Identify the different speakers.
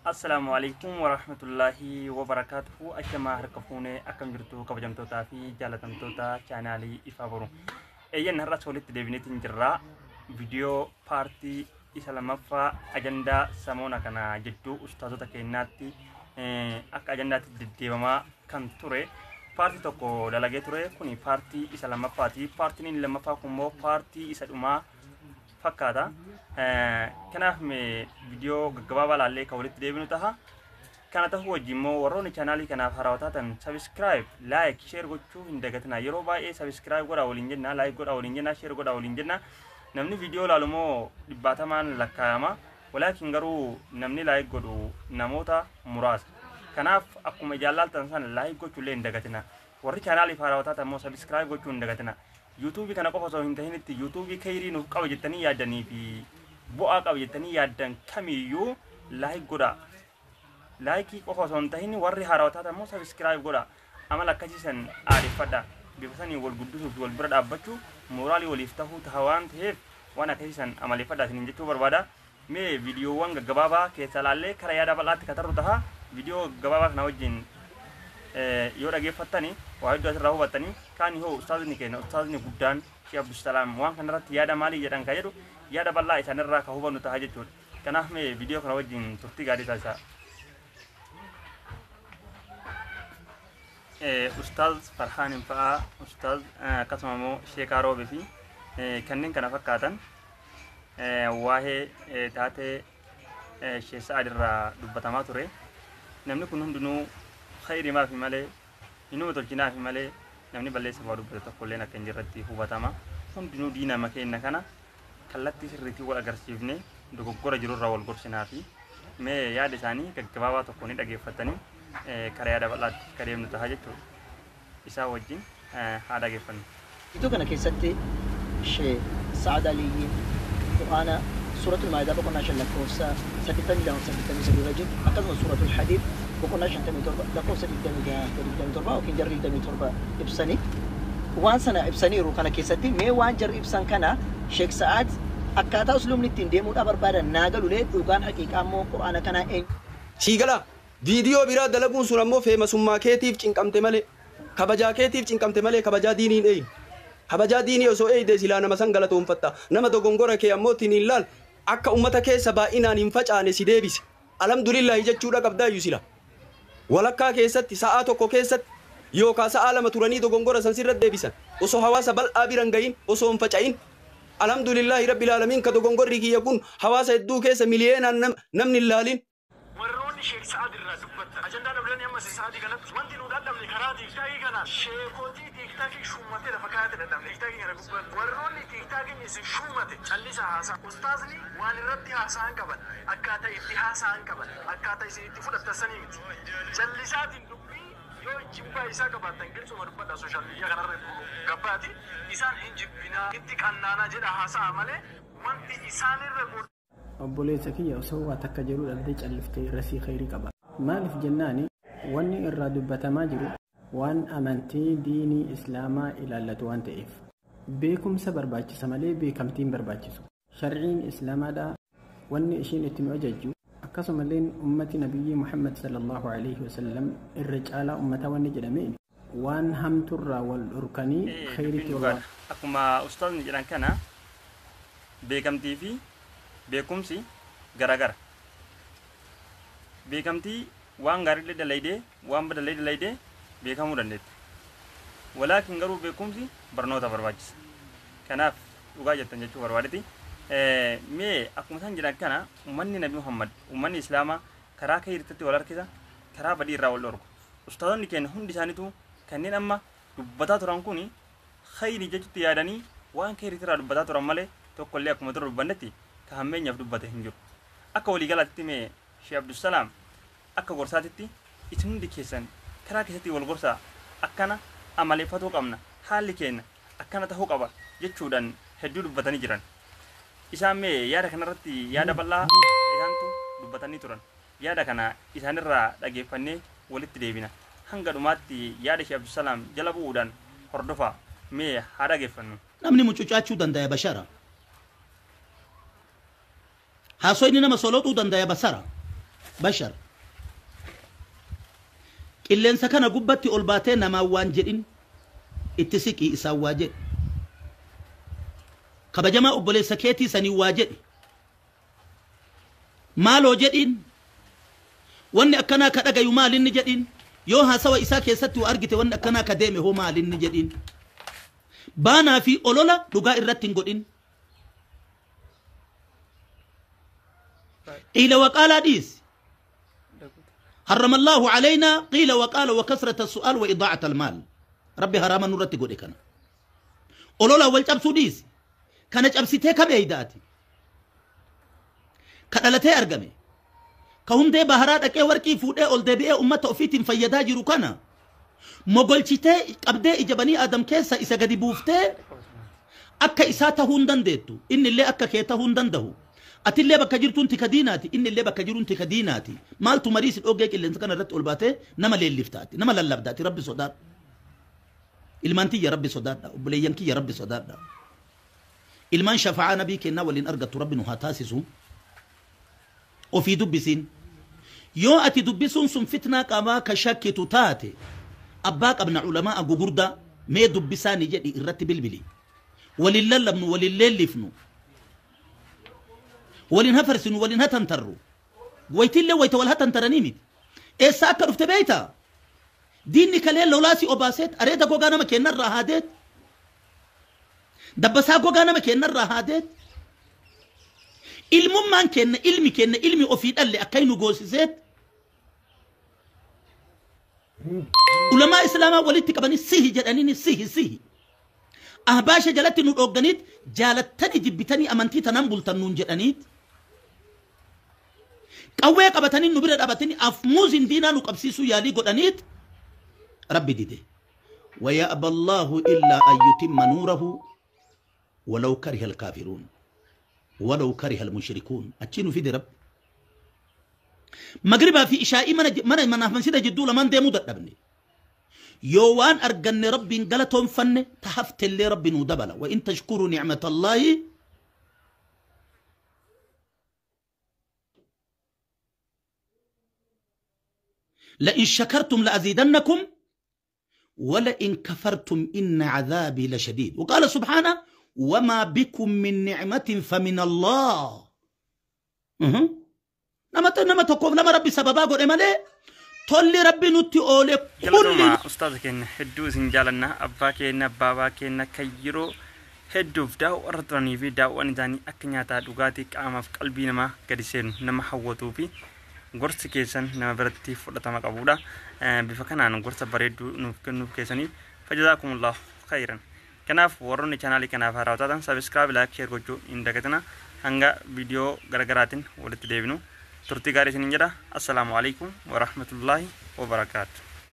Speaker 1: Assalamualaikum warahmatullahi wabarakatuh. Ashama harkafuune akkam jirtu kabajamtootaa fi jaalatamtoota chaanaalii Ifaa Boruu. Eeyyan har'a walitti deebineetiin jirra. Viidiyoo paartii isa lamaffaa ajandaa samoona kana jedduu ustaazota keenyaatti akka ajandaatti deddeebamaa kan ture. Paartii tokko dalagee ture kuni paartii isa lamaffaati. Paartiin inni lamaffaa kun immoo paartii isa dhumaa fakkaata. Kanaaf viidiyoo gaggabaabaa laallee kan walitti deebinu taha. Kana ta'uu wajjin immoo warroonni chaanaalii kanaaf haarawaa taatan subscribe, like, share gochuu hin dagatinaa. Yeroo baay'ee subscribe godhaa waliin jenna, like godhaa waliin jenna, share godhaa waliin jenna. Namni viidiyoo laalu immoo dhibbaatamaan lakkaa'ama. Walaakin garuu namni like godhu namoota muraasa. Kanaaf akkuma jaallattan sana like gochuu illee hin dagatinaa. Warri chaanaaliif haarawaa taatan immoo subscribe gochuu hin dagatinaa. YouTube kana qofa osoo hin tahinitti YouTube khayrii nuuf qaba jettanii yaadanii fi bu'aa qaba jettanii yaadan kamiyyuu like godhaa. Like qofa osoo hin tahin warri haarawaa taatan immoo subscribe godhaa. Amala akkasiisan aadeffadhaa. Bifa sanii wal guddisuu fi wal bira dhaabbachuu mooraalii waliif tahuu taha waan ta'eef waan akkasiisan amaleeffadhaa isiniin jechuu barbaada. Mee viidiyoowwan gaggabaabaa keessa laallee karaa yaada bal'aatti katarru taha. Viidiyoo gaggabaabaa kana wajjin yoo dhageeffattanii waa hedduu asirraa hubattanii kaan hoo ustaazni keenya ustaazni guddaan Sheikh Abdusalaam waan kanarratti yaada maalii jedhan kan jedhu yaada bal'aa isaanirraa kan hubannu taha jechuudha. Kanaaf mee viidiyoo kana wajjin turtii gaarii taasisaa. Ustaaz Farhaan fa'aa ustaaz akkasuma immoo Sheekh Aroobe fi kanneen kana fakkaatan waa'ee taatee Sheekh Sa'ad irraa dubbatamaa ture. Namni kun hundinuu khayrii maafi malee inuma tolchinaa fi malee namni balleessa waa dubbate tokko illee akka hin jirretti hubatama. Hundinuu diina makeenna kana kallattii sirriitii wal agarsiifne dogoggora jirurraa wal gorsinaa fi mee yaada isaanii gaggabaabaa tokko ni dhageeffatanii karaa yaada bal'aatti akka deemnu taha jechuudha. Isaa wajjin haa dhageeffannu.
Speaker 2: Iddoo kana keessatti Sheekh Sa'ad Aliyyiin Qur'aana suuratul Maa'idaa boqonnaa 5 lakkoofsa 82 jiru akkasumas suuratul Hadiid boqonnaa 57 lakkoofsa 27 yookiin jarri 27 ibsanii waan sana ibsaniiru kana keessatti mee waan jarri ibsan kana Sheekh Sa'ad akkaataa uslubni ittiin deemuudha barbaadan naagalulee dhugaan haqiiqaa immoo Qur'aana kana
Speaker 3: Siigala viidiyoo biraa dalaguun sun ammoo feemasummaa keetiif cinqamte malee kabajaa keetiif cinqamte malee kabajaa diiniin eeyin. Kabajaa diinii osoo eeyde silaa nama san galatoonfatta. Nama dogongora kee ammoo tiniin laal akka ummata keessa baay'inaan hin facaane si deebise. Alhamdulillah jechuudha qabdaayyuu sila. Walakkaa keessatti sa'aa tokko keessatti yookaan sa'aa lama turanii dogongora san sirra deebisan. Osoo hawaasa bal'aa biran gahin osoo hin faca'in. Alhamdulillah rabbil alamin ka dogongorri kiyya kun hawaasa hedduu keessa miliyeenaan namni hin laalin.
Speaker 4: Sheekh Sa'ad irraa dubbata. Ajandaan dabalaanii amma Sa'adii kanatti wanti nu dadhabne karaa tiiktaakii kana sheekotii tiiktaakii shummatee lafa kaayate dadhabne tiiktaakii kana gubbatti. Warroonni tiiktaakiin isin shummate callisa haasaa. Ustaazni waan irratti haasaan qaban akkaataa itti haasaan qaban akkaataa isin itti fudhattasanii miti. Callisaatiin dubbii yoo jibbaa isaa qabaatan gilsuma dubbadha sooshaal miidiyaa kanarra gabbaati. Isaan hin jibbinaa itti qannaanaa jedha haasaa malee wanti isaanirra godhu.
Speaker 5: obboleessa kiyya osoo waa takka jiru dhabdee calliftee rasii khayrii qaba. Maaliif jennaani wanni irraa dubbatamaa jiru waan amantii diinii islaamaa ilaallatu waan ta'eef beekumsa barbaachisa malee beekamtiin barbaachisu. Sharciin islaamaadhaa wanni ishiin itti nu ajajju akkasumallee ummati nabiyyi Muhammad sallallahu alaihi wasallam irra caalaa ummata wanni jedhame waan hamturraa wal dhorkanii khayriitti wal
Speaker 1: akkuma ustaazni jedhan kana beekamtii fi beekumsi garagara. Beekamtii waan gaariillee dalaydee waan badallee dalaydee beekamuu dandeetti. Walaakin garuu beekumsi barnoota barbaachisa. Kanaaf dhugaa jettan jechuu barbaadetti. Mee akkuma isaan jedhan kana ummanni Nabi Muhammad ummanni Islaamaa karaa khayriitti wal harkisa karaa badii irraa wal dhorku. Ustaazonni keenya hundi isaaniitu kanneen amma dubbataa turan kuni khayrii jechuutti yaadanii waan khayriitti irraa dubbataa turan malee tokkollee akkuma dura dubbannetti ka hammeenyaaf dubbate hin jiru. Akka waliigalaatti mee Sheekh Abdusalaam akka gorsaatitti isin hundi keessan karaa keessatti wal gorsaa akkana amaleeffatuu qabna haalli keenya akkana tahuu qaba jechuudhaan hedduu dubbatanii jiran. Isaan mee yaada kanarratti yaada bal'aa isaantu dubbatanii turan. Yaada kana isaanirraa dhageeffannee walitti deebina. Hanga dhumaatti yaada Sheekh Abdusalaam jala bu'uudhaan hordofaa mee haa dhageeffannu.
Speaker 2: namni mucucaachuu danda'e bashara. Haasoo inni nama solotuu danda'e basara.
Speaker 6: بشر إلا سكن قبتي ألباتين ما وانجرين اتسكي إسا واجد كبجما أبولي سكيتي سني واجد مالو جدين واني أكنا كدقا يمالين جدين يوها سوا إسا كيستو أرغتي واني أكنا كديمي هو مالين جدين بانا في أولولا دقاء الرتين قدين قيل وقال ديس حرم الله علينا قيل وقال وكثرة السؤال وإضاعة المال ربي حراما نرتي قدي كان أولولا والجبسو ديس كانت أبسيتي كبيداتي كدلتي أرغمي كهم دي بهرات أكي وركي فودي أول دي بيه أمة توفيت فيدا جيرو كان مغلچتي أبدي إجاباني آدم كيسا إسا قدي بوفتي أكا إساتا هندن ديتو إن اللي أكا كيتا هندن دهو أتي اللي بكا جيرتون تكديناتي إن اللي بكا جيرون تكديناتي مالتو مريس الأوغيك اللي انتكنا رت أولباتي نما اللي اللفتاتي نما للبداتي ربي صدار إلمانتي يا ربي صدار دا وبليانكي يا ربي صدار دا إلمان شفعا نبي كنا ولين أرغت ربي نهاتاسسو وفي دبسين يو أتي دبسون سن فتنة كما كشكي تاتي أباك ابن علماء غغردا مي دبساني جدي الرتب البلي ولله لبن ولله لفنو ولين هفرسن ولين هتنترو ويتل ويتول هتنترنيمي إيه ساكر في بيتا ديني كليل لولاسي أوباسيت أريد غوغانا مكينا الرهادات دبسا غوغانا مكينا الرهادات علم من كن علمي كن علمي أفيد اللي أكينو غوسيت علماء إسلام وليت كبني سيه جداني سيه أهباش جلت نوغانيت جالتني جبتني أمانتي تنامبول تنون جدانيت قوي قبتني نبرد أبتني أفموز دينا نقبسيسو يالي قدانيت ربي ديدي ويأبى الله إلا أن يتم نوره ولو كره الكافرون ولو كره المشركون أتشينو في دي رب مغربا في إشائي من سيدة جدو لمن دي مدد ابني يوان أرغن ربي انقلتهم فن تحفت اللي ربي نودبلا وإن تشكروا نعمة الله لئن شكرتم لأزيدنكم ولئن كفرتم إن عذابي لشديد وقال سبحانه وما بكم من نعمة فمن الله نما تقوم نما ربي سببا قد إمالي تولي ربي نتي أولي كل
Speaker 1: أستاذ كين هدو سنجالنا أبا كين بابا كين كيرو هدو فداو أردراني في داو أنزاني أكنياتا دوغاتيك أما في قلبي نما قدسين نما حوطو في غرس كيسان نما برتي فلتما قبولا بفكنا غرس بريدو نوف كيساني فجزاكم الله خيرا كناف وروني channel كناف هراوتاتان سبسكرايب لايك شير gochuu indagatina hanga video garagaratin walitti deebinu turtii gaarii isiniin jedha assalamu alaykum wa rahmatullahi wa barakatuh